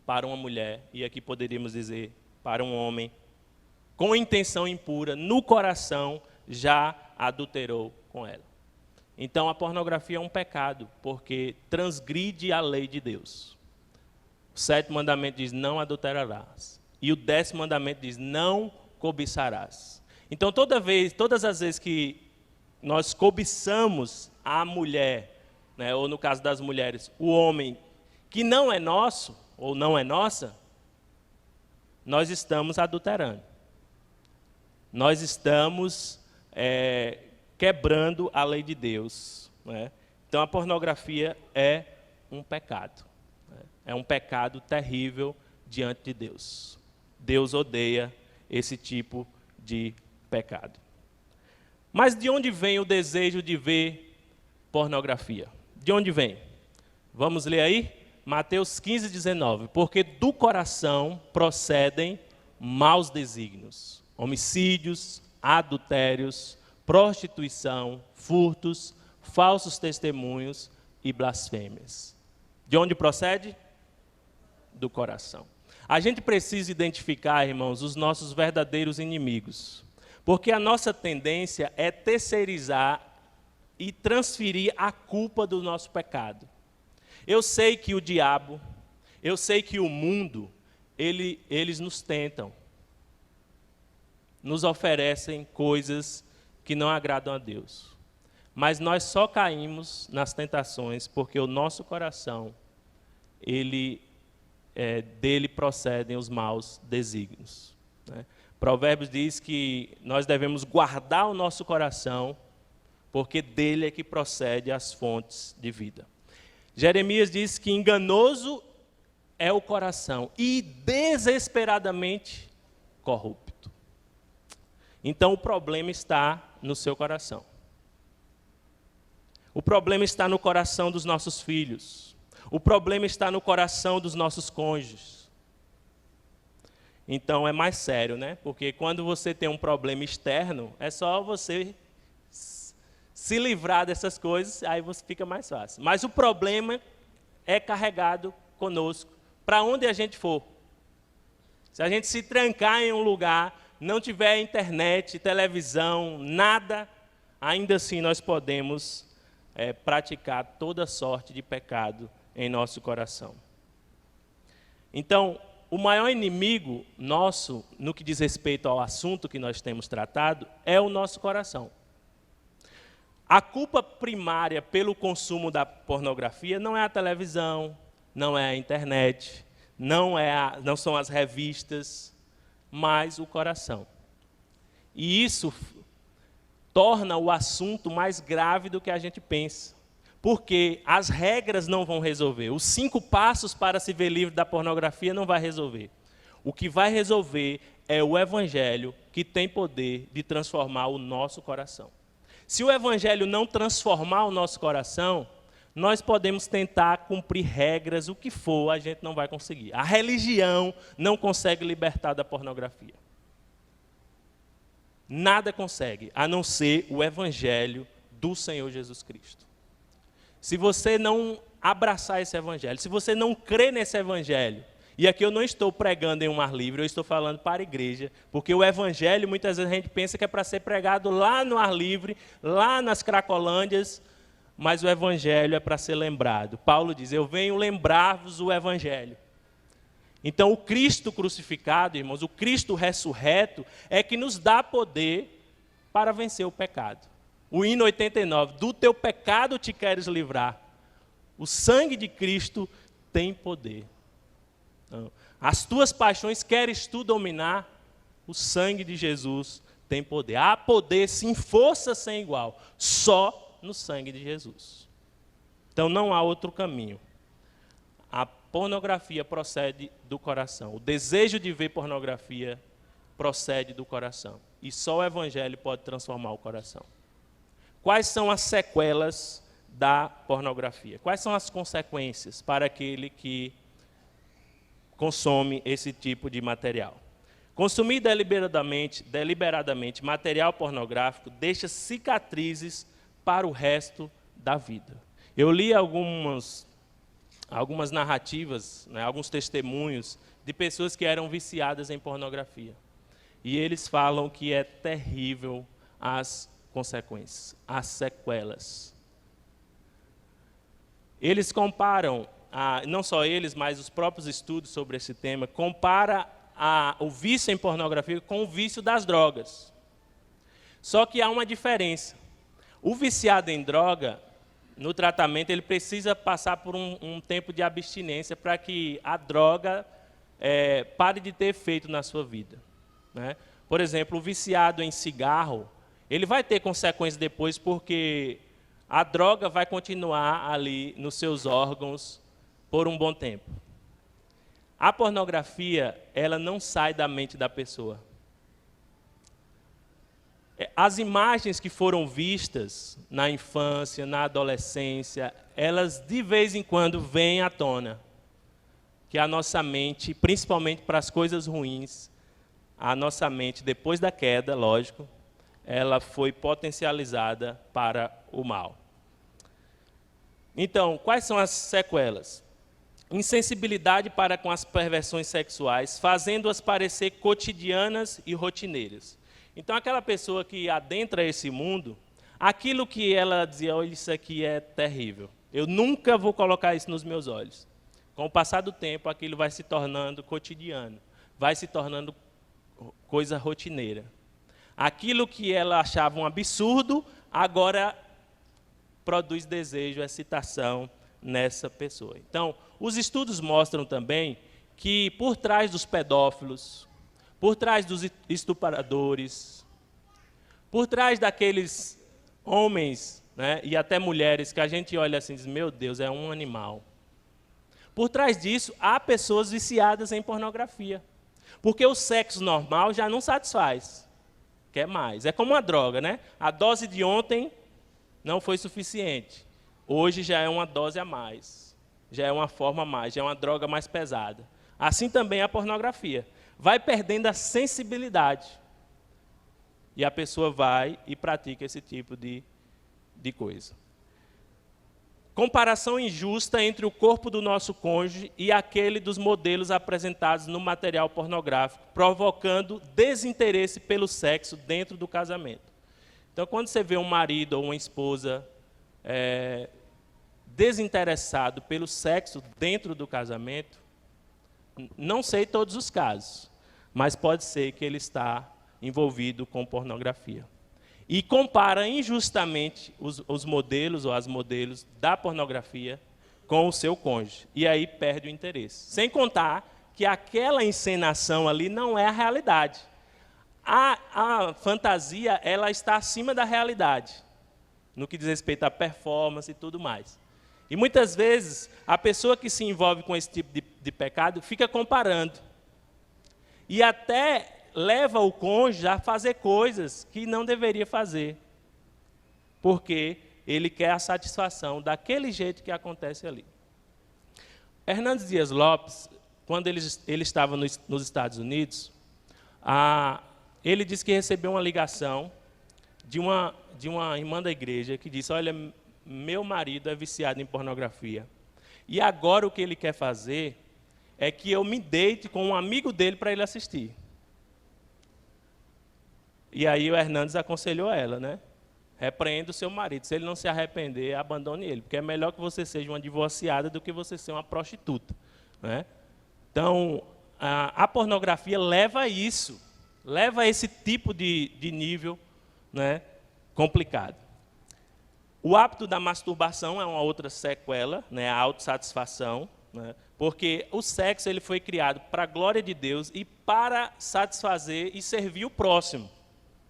para uma mulher, e aqui poderíamos dizer para um homem, com intenção impura no coração, já adulterou com ela. Então a pornografia é um pecado, porque transgride a lei de Deus. O 7º mandamento diz, não adulterarás. E o 10º mandamento diz, não cobiçarás. Então todas as vezes que nós cobiçamos a mulher, né, ou no caso das mulheres, o homem que não é nosso, ou não é nossa, nós estamos adulterando. Nós estamos quebrando a lei de Deus, né? Então a pornografia é um pecado. É um pecado terrível diante de Deus. Deus odeia esse tipo de pecado. Mas de onde vem o desejo de ver pornografia? De onde vem? Vamos ler aí? Mateus 15, 19. Porque do coração procedem maus desígnios, homicídios, adultérios, prostituição, furtos, falsos testemunhos e blasfêmias. De onde procede? Do coração. A gente precisa identificar, irmãos, os nossos verdadeiros inimigos. Porque a nossa tendência é terceirizar e transferir a culpa do nosso pecado. Eu sei que o diabo, eu sei que o mundo, eles nos tentam. Nos oferecem coisas que não agradam a Deus. Mas nós só caímos nas tentações porque o nosso coração, dele procedem os maus desígnios, né? Provérbios diz que nós devemos guardar o nosso coração, porque dele é que procede as fontes de vida. Jeremias diz que enganoso é o coração e desesperadamente corrupto. Então o problema está no seu coração. O problema está no coração dos nossos filhos. O problema está no coração dos nossos cônjuges. Então é mais sério, né? Porque quando você tem um problema externo, é só você se livrar dessas coisas, aí você fica mais fácil. Mas o problema é carregado conosco, para onde a gente for. Se a gente se trancar em um lugar, não tiver internet, televisão, nada, ainda assim nós podemos praticar toda sorte de pecado em nosso coração. Então, o maior inimigo nosso, no que diz respeito ao assunto que nós temos tratado, é o nosso coração. A culpa primária pelo consumo da pornografia não é a televisão, não é a internet, não são as revistas, mas o coração. E isso torna o assunto mais grave do que a gente pensa. Porque as regras não vão resolver. Os 5 passos para se ver livre da pornografia não vai resolver. O que vai resolver é o Evangelho, que tem poder de transformar o nosso coração. Se o Evangelho não transformar o nosso coração, nós podemos tentar cumprir regras, o que for, a gente não vai conseguir. A religião não consegue libertar da pornografia. Nada consegue, a não ser o Evangelho do Senhor Jesus Cristo. Se você não abraçar esse Evangelho, se você não crer nesse Evangelho, e aqui eu não estou pregando em um ar livre, eu estou falando para a igreja, porque o Evangelho, muitas vezes a gente pensa que é para ser pregado lá no ar livre, lá nas Cracolândias, mas o Evangelho é para ser lembrado. Paulo diz, eu venho lembrar-vos o Evangelho. Então o Cristo crucificado, irmãos, o Cristo ressurreto, é que nos dá poder para vencer o pecado. O hino 89, do teu pecado te queres livrar. O sangue de Cristo tem poder. Então, as tuas paixões queres tu dominar, o sangue de Jesus tem poder. Há poder, sim, força sem igual, só no sangue de Jesus. Então não há outro caminho. A pornografia procede do coração. O desejo de ver pornografia procede do coração. E só o Evangelho pode transformar o coração. Quais são as sequelas da pornografia? Quais são as consequências para aquele que consome esse tipo de material? Consumir deliberadamente material pornográfico deixa cicatrizes para o resto da vida. Eu li algumas narrativas, né, alguns testemunhos de pessoas que eram viciadas em pornografia. E eles falam que é terrível as consequências, as sequelas. Eles comparam, não só eles, mas os próprios estudos sobre esse tema, compara o vício em pornografia com o vício das drogas. Só que há uma diferença. O viciado em droga, no tratamento, ele precisa passar por um tempo de abstinência para que a droga pare de ter efeito na sua vida, né? Por exemplo, o viciado em cigarro, ele vai ter consequências depois porque a droga vai continuar ali nos seus órgãos por um bom tempo. A pornografia, ela não sai da mente da pessoa. As imagens que foram vistas na infância, na adolescência, elas de vez em quando vêm à tona. Que a nossa mente, principalmente para as coisas ruins, a nossa mente, depois da queda, lógico, ela foi potencializada para o mal. Então, quais são as sequelas? Insensibilidade para com as perversões sexuais, fazendo-as parecer cotidianas e rotineiras. Então, aquela pessoa que adentra esse mundo, aquilo que ela dizia, olha, isso aqui é terrível, eu nunca vou colocar isso nos meus olhos. Com o passar do tempo, aquilo vai se tornando cotidiano, vai se tornando coisa rotineira. Aquilo que ela achava um absurdo, agora produz desejo, excitação nessa pessoa. Então, os estudos mostram também que por trás dos pedófilos, por trás dos estupradores, por trás daqueles homens, né, e até mulheres que a gente olha assim e diz, meu Deus, é um animal. Por trás disso, há pessoas viciadas em pornografia. Porque o sexo normal já não satisfaz. Quer mais. É como uma droga, né? A dose de ontem não foi suficiente. Hoje já é uma dose a mais. Já é uma forma a mais, já é uma droga mais pesada. Assim também a pornografia. Vai perdendo a sensibilidade. E a pessoa vai e pratica esse tipo de coisa. Comparação injusta entre o corpo do nosso cônjuge e aquele dos modelos apresentados no material pornográfico, provocando desinteresse pelo sexo dentro do casamento. Então, quando você vê um marido ou uma esposa desinteressado pelo sexo dentro do casamento, não sei todos os casos, mas pode ser que ele está envolvido com pornografia. E compara injustamente os modelos ou as modelos da pornografia com o seu cônjuge. E aí perde o interesse. Sem contar que aquela encenação ali não é a realidade. A fantasia, ela está acima da realidade, no que diz respeito à performance e tudo mais. E muitas vezes, a pessoa que se envolve com esse tipo de pecado fica comparando. E até leva o cônjuge a fazer coisas que não deveria fazer, porque ele quer a satisfação daquele jeito que acontece ali. Hernandes Dias Lopes, quando ele estava nos Estados Unidos, ele disse que recebeu uma ligação de uma irmã da igreja que disse, olha, meu marido é viciado em pornografia, e agora o que ele quer fazer é que eu me deite com um amigo dele para ele assistir. E aí o Hernandes aconselhou ela, né? Repreenda o seu marido. Se ele não se arrepender, abandone ele. Porque é melhor que você seja uma divorciada do que você ser uma prostituta, né? Então, a pornografia leva a isso. Leva a esse tipo de nível, né, complicado. O hábito da masturbação é uma outra sequela, né, a autossatisfação, né? Porque o sexo ele foi criado para a glória de Deus e para satisfazer e servir o próximo,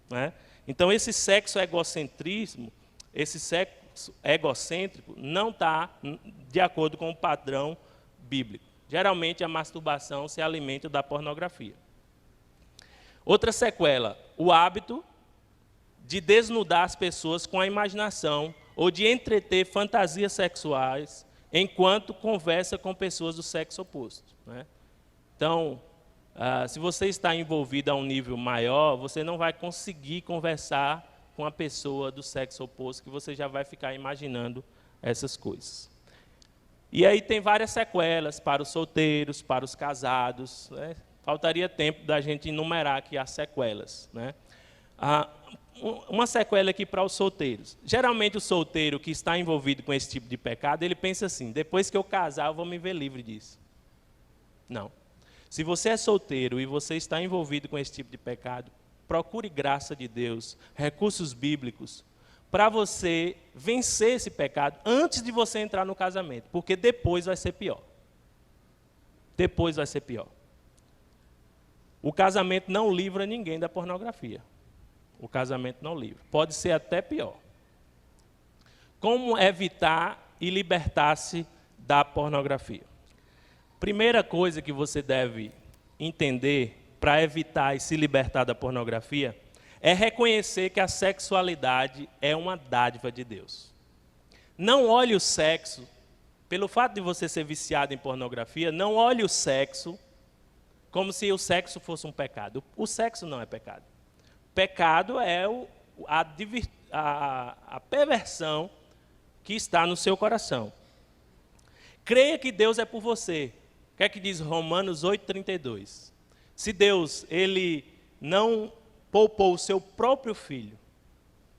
né? Então, esse sexo egocentrismo, esse sexo egocêntrico, não está de acordo com o padrão bíblico. Geralmente, a masturbação se alimenta da pornografia. Outra sequela, o hábito de desnudar as pessoas com a imaginação ou de entreter fantasias sexuais enquanto conversa com pessoas do sexo oposto, né? Então, se você está envolvido a um nível maior, você não vai conseguir conversar com a pessoa do sexo oposto, que você já vai ficar imaginando essas coisas. E aí tem várias sequelas para os solteiros, para os casados, né? Faltaria tempo da gente enumerar aqui as sequelas, né? Uma sequela aqui para os solteiros. Geralmente o solteiro que está envolvido com esse tipo de pecado, ele pensa assim: depois que eu casar, eu vou me ver livre disso. Não. Se você é solteiro e você está envolvido com esse tipo de pecado, procure graça de Deus, recursos bíblicos, para você vencer esse pecado antes de você entrar no casamento, porque depois vai ser pior. Depois vai ser pior. O casamento não livra ninguém da pornografia. O casamento não livra. Pode ser até pior. Como evitar e libertar-se da pornografia? Primeira coisa que você deve entender para evitar e se libertar da pornografia é reconhecer que a sexualidade é uma dádiva de Deus. Não olhe o sexo, pelo fato de você ser viciado em pornografia, não olhe o sexo como se o sexo fosse um pecado. O sexo não é pecado. Pecado é a perversão que está no seu coração. Creia que Deus é por você. O que é que diz Romanos 8,32? Se Deus, Ele não poupou o seu próprio Filho,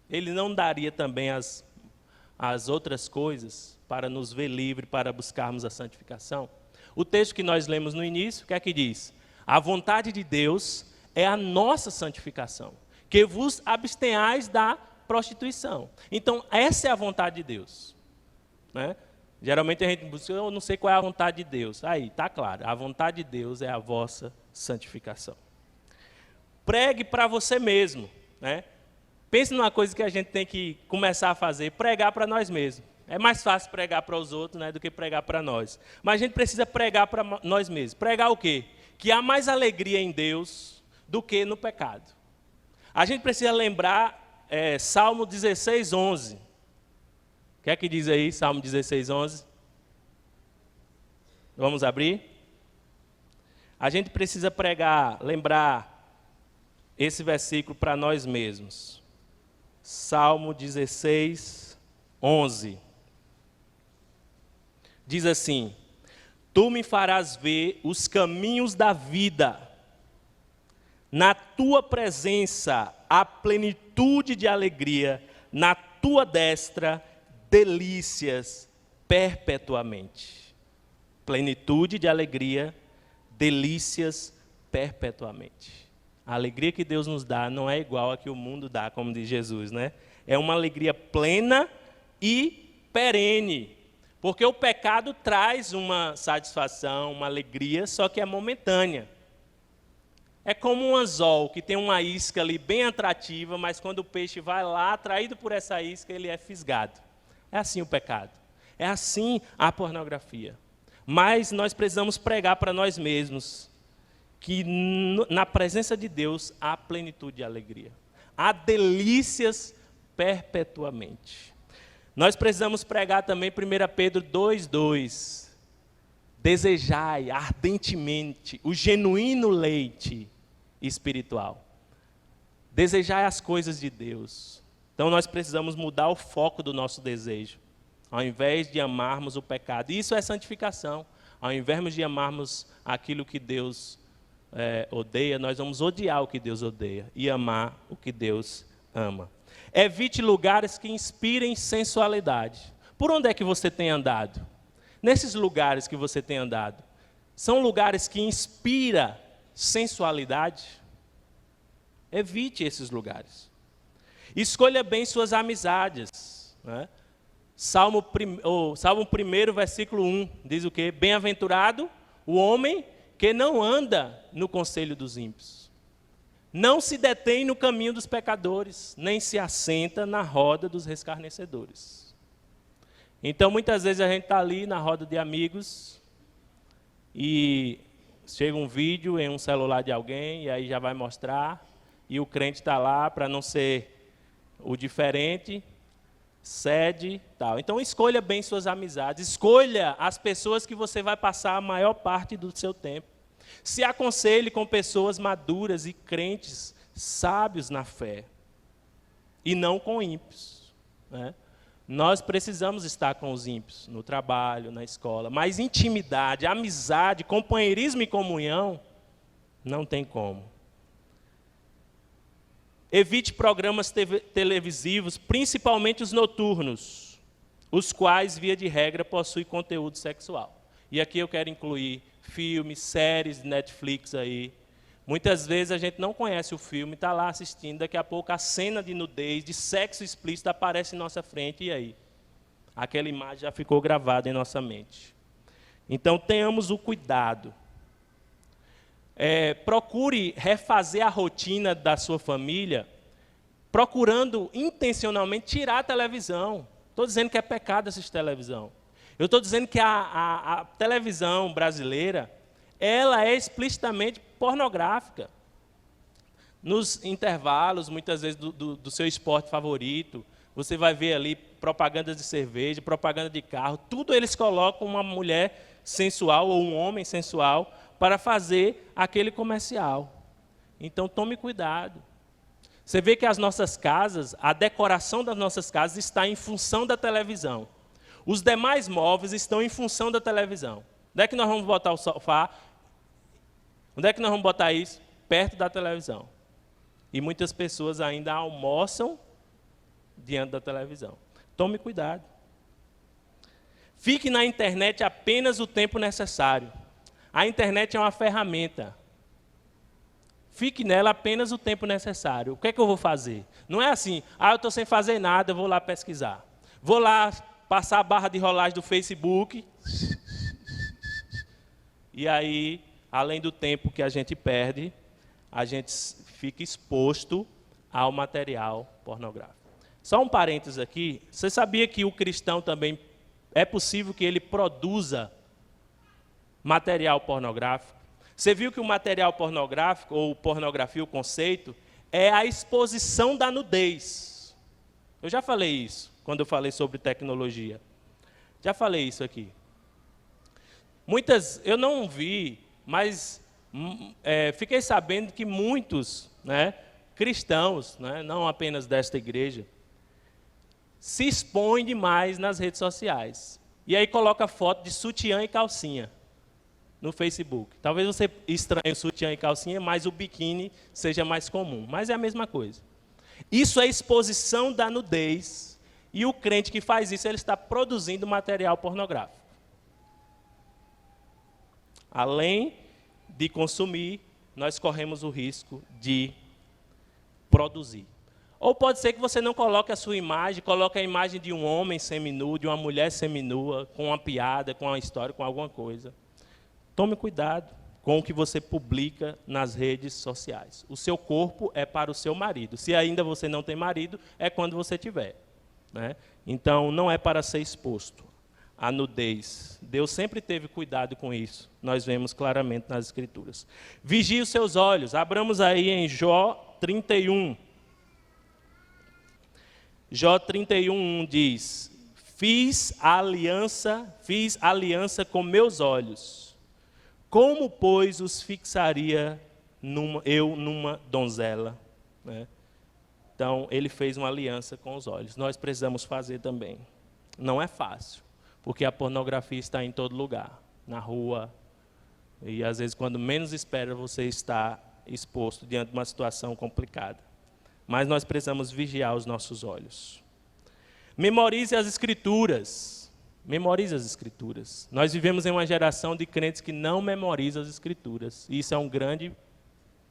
Ele não daria também as outras coisas para nos ver livre, para buscarmos a santificação? O texto que nós lemos no início, o que é que diz? A vontade de Deus é a nossa santificação, que vos abstenhais da prostituição. Então, essa é a vontade de Deus, né? Geralmente a gente busca, eu não sei qual é a vontade de Deus. Aí, está claro, a vontade de Deus é a vossa santificação. Pregue para você mesmo, né? Pense numa coisa que a gente tem que começar a fazer, pregar para nós mesmos. É mais fácil pregar para os outros, né, do que pregar para nós. Mas a gente precisa pregar para nós mesmos. Pregar o quê? Que há mais alegria em Deus do que no pecado. A gente precisa lembrar Salmo 16:11. O que é que diz aí, Salmo 16:11? Vamos abrir? A gente precisa pregar, lembrar esse versículo para nós mesmos. Salmo 16:11. Diz assim: Tu me farás ver os caminhos da vida. Na tua presença há plenitude de alegria, na tua destra delícias perpetuamente. Plenitude de alegria, delícias perpetuamente. A alegria que Deus nos dá não é igual a que o mundo dá, como diz Jesus, né? É uma alegria plena e perene. Porque o pecado traz uma satisfação, uma alegria, só que é momentânea. É como um anzol que tem uma isca ali bem atrativa, mas quando o peixe vai lá, atraído por essa isca, ele é fisgado. É assim o pecado. É assim a pornografia. Mas nós precisamos pregar para nós mesmos que na presença de Deus há plenitude de alegria. Há delícias perpetuamente. Nós precisamos pregar também 1 Pedro 2:2. Desejai ardentemente o genuíno leite espiritual. Desejai as coisas de Deus. Então nós precisamos mudar o foco do nosso desejo. Ao invés de amarmos o pecado. Isso é santificação. Ao invés de amarmos aquilo que Deus odeia, nós vamos odiar o que Deus odeia e amar o que Deus ama. Evite lugares que inspirem sensualidade. Por onde é que você tem andado? Nesses lugares que você tem andado, são lugares que inspiram sensualidade? Evite esses lugares. Escolha bem suas amizades, né? Salmo 1, versículo 1, diz o quê? Bem-aventurado o homem que não anda no conselho dos ímpios, não se detém no caminho dos pecadores, nem se assenta na roda dos escarnecedores. Então, muitas vezes a gente está ali na roda de amigos e chega um vídeo em um celular de alguém, e aí já vai mostrar, e o crente está lá para não ser o diferente, cede, tal. Então escolha bem suas amizades, escolha as pessoas que você vai passar a maior parte do seu tempo. Se aconselhe com pessoas maduras e crentes, sábios na fé, e não com ímpios, né? Nós precisamos estar com os ímpios, no trabalho, na escola, mas intimidade, amizade, companheirismo e comunhão, não tem como. Evite programas televisivos, principalmente os noturnos, os quais, via de regra, possuem conteúdo sexual. E aqui eu quero incluir filmes, séries de Netflix aí. Muitas vezes a gente não conhece o filme, está lá assistindo, daqui a pouco a cena de nudez, de sexo explícito aparece em nossa frente, e aí? Aquela imagem já ficou gravada em nossa mente. Então tenhamos o cuidado. Procure refazer a rotina da sua família, procurando intencionalmente tirar a televisão. Estou dizendo que é pecado assistir televisão. Eu estou dizendo que a televisão brasileira, ela é explicitamente pornográfica. Nos intervalos, muitas vezes, do seu esporte favorito, você vai ver ali propagandas de cerveja, propaganda de carro, tudo eles colocam uma mulher sensual ou um homem sensual para fazer aquele comercial. Então, tome cuidado. Você vê que as nossas casas, a decoração das nossas casas está em função da televisão. Os demais móveis estão em função da televisão. Onde é que nós vamos botar o sofá? Onde é que nós vamos botar isso? Perto da televisão. E muitas pessoas ainda almoçam diante da televisão. Tome cuidado. Fique na internet apenas o tempo necessário. A internet é uma ferramenta. Fique nela apenas o tempo necessário. O que é que eu vou fazer? Não é assim, eu estou sem fazer nada, eu vou lá pesquisar. Vou lá passar a barra de rolagem do Facebook. E aí, além do tempo que a gente perde, a gente fica exposto ao material pornográfico. Só um parênteses aqui. Você sabia que o cristão também, é possível que ele produza material pornográfico? Você viu que o material pornográfico, ou pornografia, o conceito, é a exposição da nudez. Eu já falei isso, quando eu falei sobre tecnologia. Já falei isso aqui. Eu não vi, mas fiquei sabendo que muitos, né, cristãos, né, não apenas desta igreja, se expõem demais nas redes sociais. E aí coloca foto de sutiã e calcinha no Facebook. Talvez você estranhe o sutiã e calcinha, mas o biquíni seja mais comum. Mas é a mesma coisa. Isso é exposição da nudez. E o crente que faz isso, ele está produzindo material pornográfico. Além de consumir, nós corremos o risco de produzir. Ou pode ser que você não coloque a sua imagem, coloque a imagem de um homem seminu, de uma mulher seminua, com uma piada, com uma história, com alguma coisa. Tome cuidado com o que você publica nas redes sociais. O seu corpo é para o seu marido. Se ainda você não tem marido, é quando você tiver, né? Então, não é para ser exposto à nudez. Deus sempre teve cuidado com isso. Nós vemos claramente nas Escrituras. Vigie os seus olhos. Abramos aí em Jó 31. Jó 31 diz: fiz aliança com meus olhos. Como, pois, os fixaria numa donzela? Né? Então, ele fez uma aliança com os olhos. Nós precisamos fazer também. Não é fácil, porque a pornografia está em todo lugar, na rua. E, às vezes, quando menos espera, você está exposto diante de uma situação complicada. Mas nós precisamos vigiar os nossos olhos. Memorize as Escrituras. Memorize as Escrituras. Nós vivemos em uma geração de crentes que não memorizam as Escrituras. E isso é um grande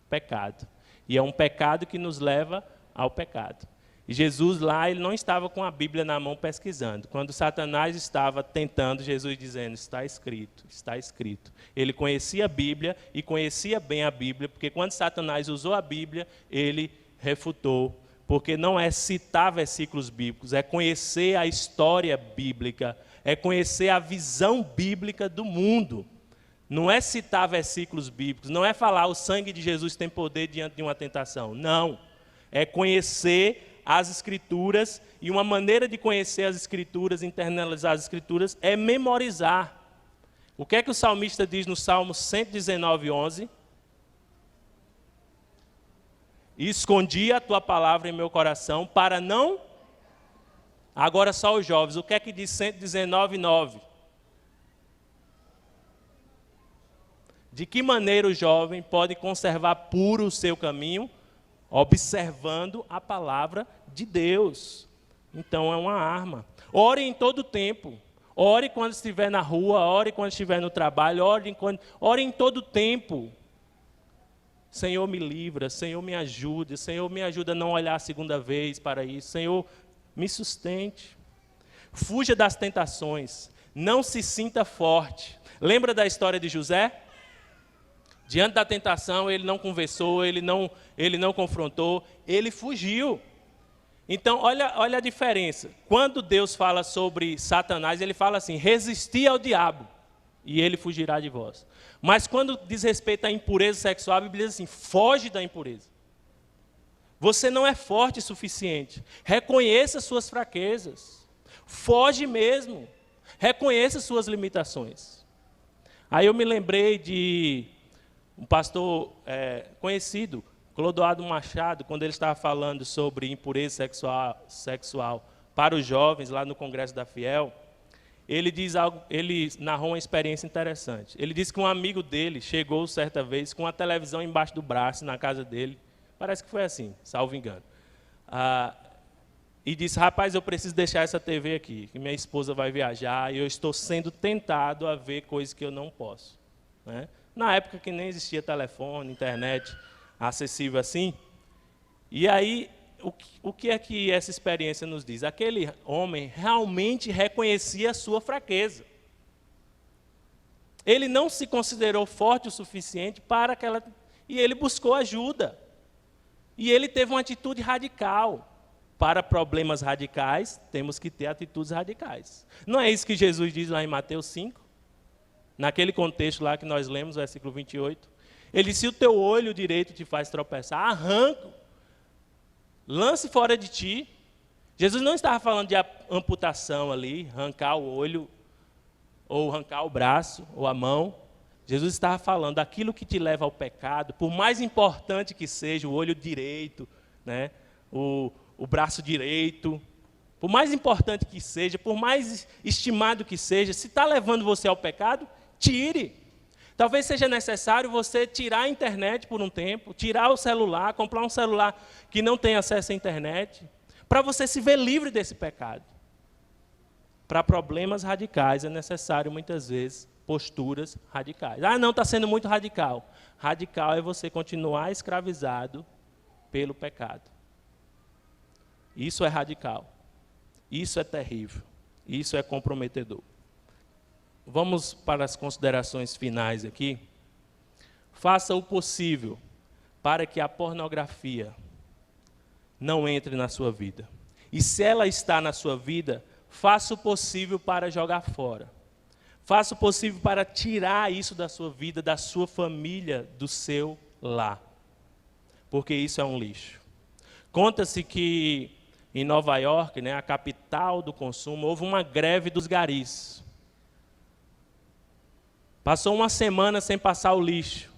pecado. E é um pecado que nos leva ao pecado. E Jesus lá, ele não estava com a Bíblia na mão pesquisando. Quando Satanás estava tentando, Jesus dizendo, está escrito, está escrito. Ele conhecia a Bíblia e conhecia bem a Bíblia, porque quando Satanás usou a Bíblia, ele refutou. Porque não é citar versículos bíblicos, é conhecer a história bíblica, é conhecer a visão bíblica do mundo. Não é citar versículos bíblicos, não é falar o sangue de Jesus tem poder diante de uma tentação. Não. É conhecer as Escrituras, e uma maneira de conhecer as Escrituras, internalizar as Escrituras, é memorizar. O que é que o salmista diz no Salmo 119, 11? Escondi a tua palavra em meu coração para não... Agora só os jovens. O que é que diz 119, 9? De que maneira o jovem pode conservar puro o seu caminho? Observando a palavra de Deus. Então é uma arma. Ore em todo tempo. Ore quando estiver na rua, ore quando estiver no trabalho, ore em todo tempo. Senhor, me livra, Senhor, me ajude, Senhor, me ajuda a não olhar a segunda vez para isso, Senhor, me sustente. Fuja das tentações, não se sinta forte. Lembra da história de José? Diante da tentação, ele não conversou, ele não confrontou, ele fugiu. Então, olha a diferença. Quando Deus fala sobre Satanás, ele fala assim, resisti ao diabo, e ele fugirá de vós. Mas quando diz respeito à impureza sexual, a Bíblia diz assim, foge da impureza. Você não é forte o suficiente. Reconheça suas fraquezas. Foge mesmo. Reconheça suas limitações. Aí eu me lembrei de um pastor conhecido, Clodoaldo Machado, quando ele estava falando sobre impureza sexual para os jovens lá no Congresso da Fiel, ele narrou uma experiência interessante. Ele disse que um amigo dele chegou certa vez com a televisão embaixo do braço na casa dele, parece que foi assim, salvo engano, e disse, rapaz, eu preciso deixar essa TV aqui, que minha esposa vai viajar e eu estou sendo tentado a ver coisas que eu não posso, né? Na época que nem existia telefone, internet acessível assim. E aí, o que é que essa experiência nos diz? Aquele homem realmente reconhecia a sua fraqueza. Ele não se considerou forte o suficiente para aquela... E ele buscou ajuda. E ele teve uma atitude radical. Para problemas radicais, temos que ter atitudes radicais. Não é isso que Jesus diz lá em Mateus 5? Naquele contexto lá que nós lemos, versículo 28. Ele disse, se o teu olho direito te faz tropeçar, arranca, lance fora de ti. Jesus não estava falando de amputação ali, arrancar o olho, ou arrancar o braço, ou a mão. Jesus estava falando daquilo que te leva ao pecado, por mais importante que seja o olho direito, né, o braço direito, por mais importante que seja, por mais estimado que seja, se está levando você ao pecado, tire. Talvez seja necessário você tirar a internet por um tempo, tirar o celular, comprar um celular que não tem acesso à internet, para você se ver livre desse pecado. Para problemas radicais é necessário, muitas vezes, posturas radicais. Ah, não, está sendo muito radical. Radical é você continuar escravizado pelo pecado. Isso é radical. Isso é terrível. Isso é comprometedor. Vamos para as considerações finais aqui. Faça o possível para que a pornografia não entre na sua vida. E se ela está na sua vida, faça o possível para jogar fora. Faça o possível para tirar isso da sua vida, da sua família, do seu lar. Porque isso é um lixo. Conta-se que em Nova York, né, a capital do consumo, houve uma greve dos garis. Passou uma semana sem passar o lixo.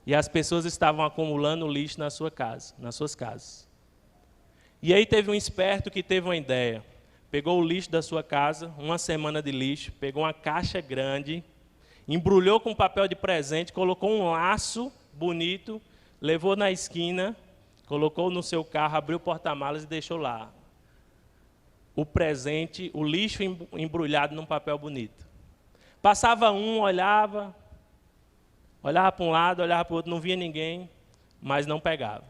E as pessoas estavam acumulando lixo nas suas casas. E aí teve um esperto que teve uma ideia. Pegou o lixo da sua casa, uma semana de lixo, pegou uma caixa grande, embrulhou com papel de presente, colocou um laço bonito, levou na esquina, colocou no seu carro, abriu o porta-malas e deixou lá. O presente, o lixo embrulhado num papel bonito. Passava um, olhava para um lado, olhava para o outro, não via ninguém, mas não pegava.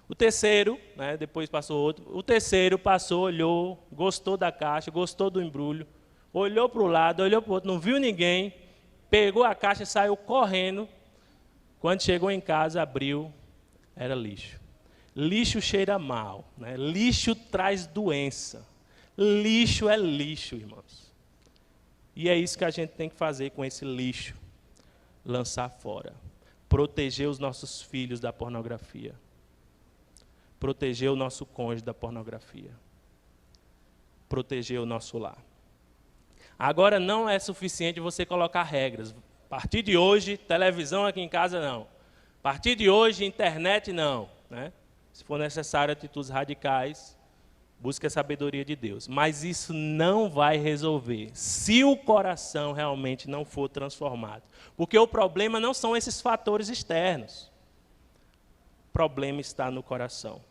O terceiro, né, depois passou outro, o terceiro passou, olhou, gostou da caixa, gostou do embrulho, olhou para o lado, olhou para o outro, não viu ninguém, pegou a caixa e saiu correndo. Quando chegou em casa, abriu, era lixo. Lixo cheira mal, né? Lixo traz doença. Lixo é lixo, irmãos. E é isso que a gente tem que fazer com esse lixo. lançar fora. Proteger os nossos filhos da pornografia. Proteger o nosso cônjuge da pornografia. Proteger o nosso lar. Agora não é suficiente você colocar regras. A partir de hoje, televisão aqui em casa não. A partir de hoje, internet não. Né? Se for necessário atitudes radicais, busque a sabedoria de Deus. Mas isso não vai resolver se o coração realmente não for transformado. Porque o problema não são esses fatores externos. O problema está no coração.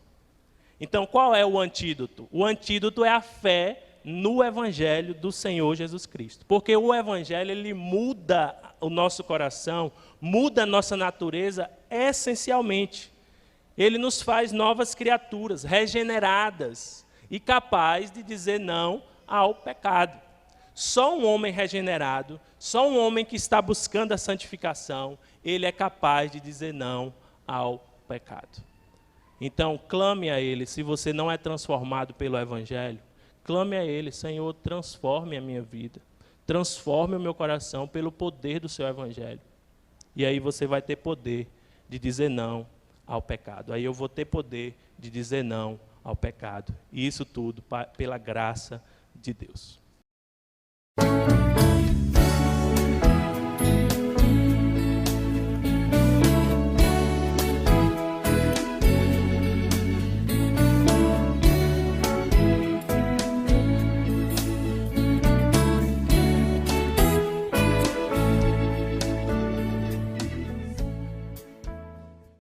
Então, qual é o antídoto? O antídoto é a fé no Evangelho do Senhor Jesus Cristo. Porque o Evangelho, ele muda o nosso coração, muda a nossa natureza essencialmente. Ele nos faz novas criaturas, regeneradas e capazes de dizer não ao pecado. Só um homem regenerado, só um homem que está buscando a santificação, ele é capaz de dizer não ao pecado. Então, clame a Ele, se você não é transformado pelo Evangelho, clame a Ele, Senhor, transforme a minha vida, transforme o meu coração pelo poder do seu Evangelho. E aí você vai ter poder de dizer não ao pecado. Aí eu vou ter poder de dizer não ao pecado. E isso tudo pela graça de Deus.